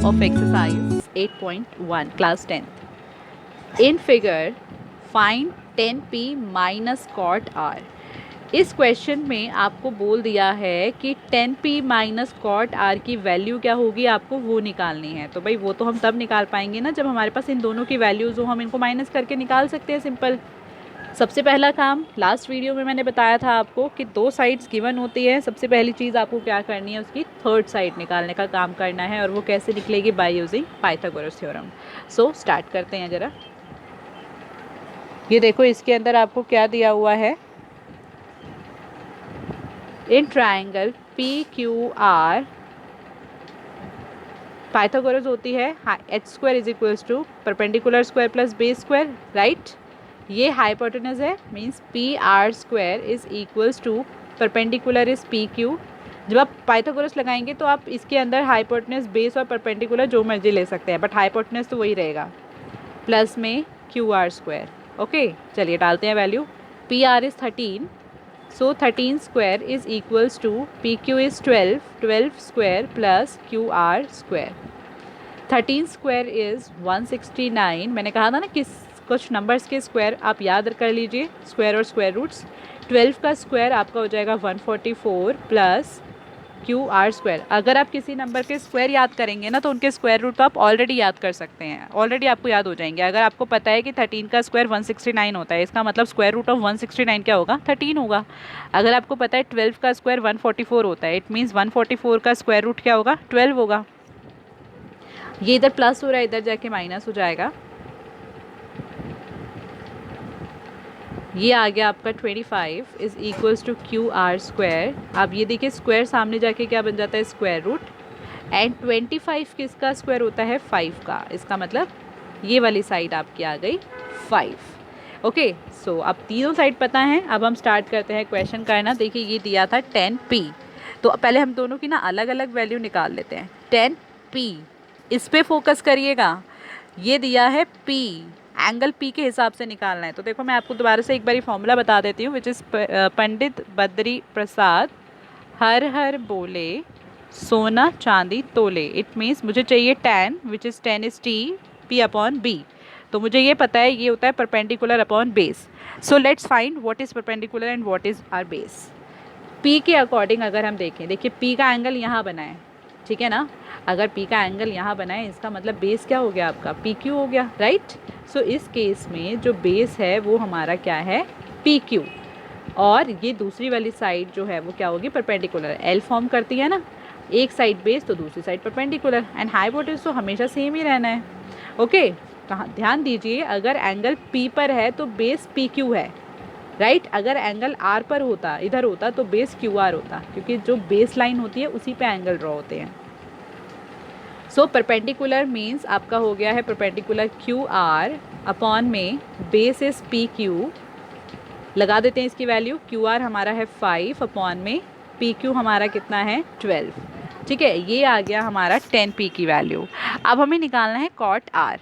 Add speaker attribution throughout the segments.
Speaker 1: of exercise 8.1 class 10th. In figure find 10p minus cot r. इस question में आपको बोल दिया है कि 10p माइनस कॉट r की वैल्यू क्या होगी, आपको वो निकालनी है। तो भाई वो तो हम तब निकाल पाएंगे ना जब हमारे पास इन दोनों की वैल्यूज़ हो, हम इनको माइनस करके निकाल सकते हैं सिंपल। सबसे पहला काम, लास्ट वीडियो में मैंने बताया था आपको कि दो साइड्स गिवन होती है। सबसे पहली चीज़ आपको क्या करनी है, उसकी थर्ड साइड निकालने का काम करना है, और वो कैसे निकलेगी, by using Pythagoras theorem. So start करते हैं ज़रा। ये देखो इसके अंदर आपको क्या दिया हुआ है, in triangle P Q R Pythagoras होती है H square is equals to perpendicular square plus base square, right. ये हाइपोटेनस है, means P R square is equals to perpendicular is P Q. जब आप पाइथागोरस लगाएंगे तो आप इसके अंदर हाइपोटेनस, बेस और परपेंडिकुलर जो मर्जी ले सकते हैं, बट हाइपोटेनस तो वही रहेगा, प्लस में क्यू आर स्क्वायर। ओके, चलिए डालते हैं value. P R is 13, so 13 square is equals to P Q is 12, 12 square plus Q R square. 13 square is 169। मैंने कहा था ना कि कुछ नंबर्स के स्क्वायर आप याद कर लीजिए, स्क्वायर और स्क्वायर रूट्स। 12 का स्क्वायर आपका हो जाएगा 144 प्लस क्यू आर स्क्वायर। अगर आप किसी नंबर के स्क्वायर याद करेंगे ना तो उनके स्क्वायर रूट तो आप ऑलरेडी याद कर सकते हैं, ऑलरेडी आपको याद हो जाएंगे। अगर आपको पता है कि 13 का स्क्वायर 169 होता है, इसका मतलब स्क्वायर रूट ऑफ 169 क्या होगा, 13 होगा। अगर आपको पता है 12 का स्क्वायर 144 होता है, इट मीन्स 144 का स्क्वायर रूट क्या होगा, 12 होगा। ये इधर प्लस हो रहा है, इधर जाके माइनस हो जाएगा। ये आ गया आपका 25 is equals to Q R square. अब ये देखिए स्क्वायर सामने जाके क्या बन जाता है, स्क्वायर रूट। एंड 25 किसका स्क्वायर होता है, 5 का। इसका मतलब ये वाली साइड आपकी आ गई 5। ओके, सो अब तीनों साइड पता है। अब हम स्टार्ट करते हैं क्वेश्चन करना। देखिए ये दिया था 10p, तो पहले हम दोनों की ना अलग अलग वैल्यू निकाल लेते हैं। 10p, इस पे फोकस करिएगा। ये दिया है p, एंगल P के हिसाब से निकालना है। तो देखो मैं आपको दोबारा से एक बारी फॉर्मूला बता देती हूँ, विच इज़ पंडित बद्री प्रसाद हर हर बोले सोना चांदी तोले। इट मीन्स मुझे चाहिए tan, which is 10 is t p upon b। तो मुझे ये पता है ये होता है perpendicular upon base. So let's find what is perpendicular and what is our base. P के अकॉर्डिंग अगर हम देखें, देखिए P का एंगल यहाँ बना है, ठीक है ना। अगर P का एंगल यहाँ बना है, इसका मतलब बेस क्या हो गया आपका, PQ हो गया, राइट। सो इस केस में जो बेस है वो हमारा क्या है, PQ। और ये दूसरी वाली साइड जो है वो क्या होगी, परपेंडिकुलर। L फॉर्म करती है ना, एक साइड बेस तो दूसरी साइड परपेंडिकुलर। एंड हाइपोटेनस तो हमेशा सेम ही रहना है। ओके, कहाँ ध्यान दीजिए, अगर एंगल P पर है तो बेस PQ है, राइट। अगर एंगल R पर होता, इधर होता, तो बेस QR होता, क्योंकि जो बेस लाइन होती है उसी पे एंगल ड्रॉ होते हैं। सो परपेंडिकुलर मीन्स आपका हो गया है परपेंडिकुलर QR अपॉन में बेस इज PQ। लगा देते हैं इसकी वैल्यू। QR हमारा है 5 अपॉन में PQ हमारा कितना है, 12। ठीक है, ये आ गया हमारा 10p की वैल्यू। अब हमें निकालना है कॉट R।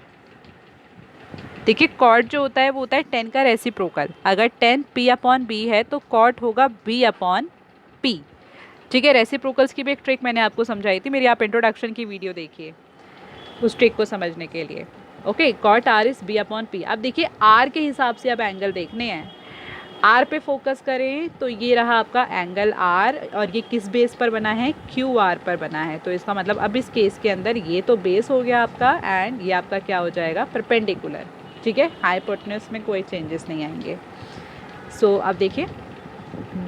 Speaker 1: देखिए कॉट जो होता है वो होता है 10 का रेसिप्रोकल। अगर 10 p अपॉन b है तो कॉट होगा b अपॉन p। ठीक है, रेसिप्रोकल्स की भी एक ट्रिक मैंने आपको समझाई थी, मेरी आप इंट्रोडक्शन की वीडियो देखिए उस ट्रिक को समझने के लिए। Okay, cot R is b upon p। अब देखिए R के हिसाब से अब एंगल देखने हैं। R पे फोकस करें तो ये रहा आपका एंगल R, और ये किस बेस पर बना है, QR पर बना है। तो इसका मतलब अब इस केस के अंदर ये तो बेस हो गया आपका, एंड ये आपका क्या हो जाएगा, परपेंडिकुलर। ठीक है, हाइपोटेनस में कोई चेंजेस नहीं आएंगे। सो अब देखिए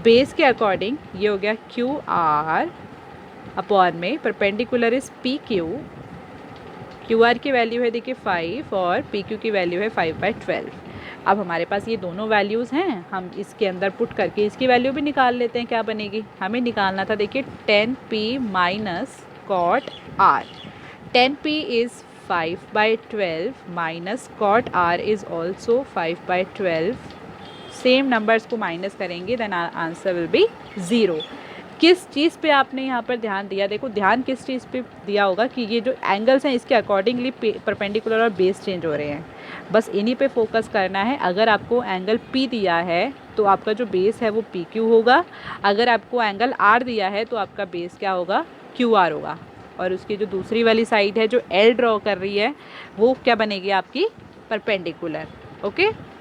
Speaker 1: बेस के अकॉर्डिंग ये हो गया QR अपॉन में परपेंडिकुलर इज PQ। QR की वैल्यू है देखिए 5 और PQ की वैल्यू है 5/12। अब हमारे पास ये दोनों वैल्यूज़ हैं, हम इसके अंदर पुट करके इसकी वैल्यू भी निकाल लेते हैं। क्या बनेगी, हमें निकालना था देखिए 10p minus cot R। 10p is 5/12 minus cot R is also 5/12। Same numbers को माइनस करेंगे, देन आंसर विल बी 0। किस चीज़ पे आपने यहाँ पर ध्यान दिया, देखो ध्यान किस चीज़ पे दिया होगा कि ये जो एंगल्स हैं इसके अकॉर्डिंगली परपेंडिकुलर और बेस चेंज हो रहे हैं। बस इन्हीं पे फोकस करना है। अगर आपको एंगल P दिया है तो आपका जो बेस है वो PQ होगा। अगर आपको एंगल R दिया है तो आपका बेस क्या होगा, QR होगा। और उसकी जो दूसरी वाली साइड है जो एल ड्रॉ कर रही है वो क्या बनेगी आपकी परपेंडिकुलर। ओके।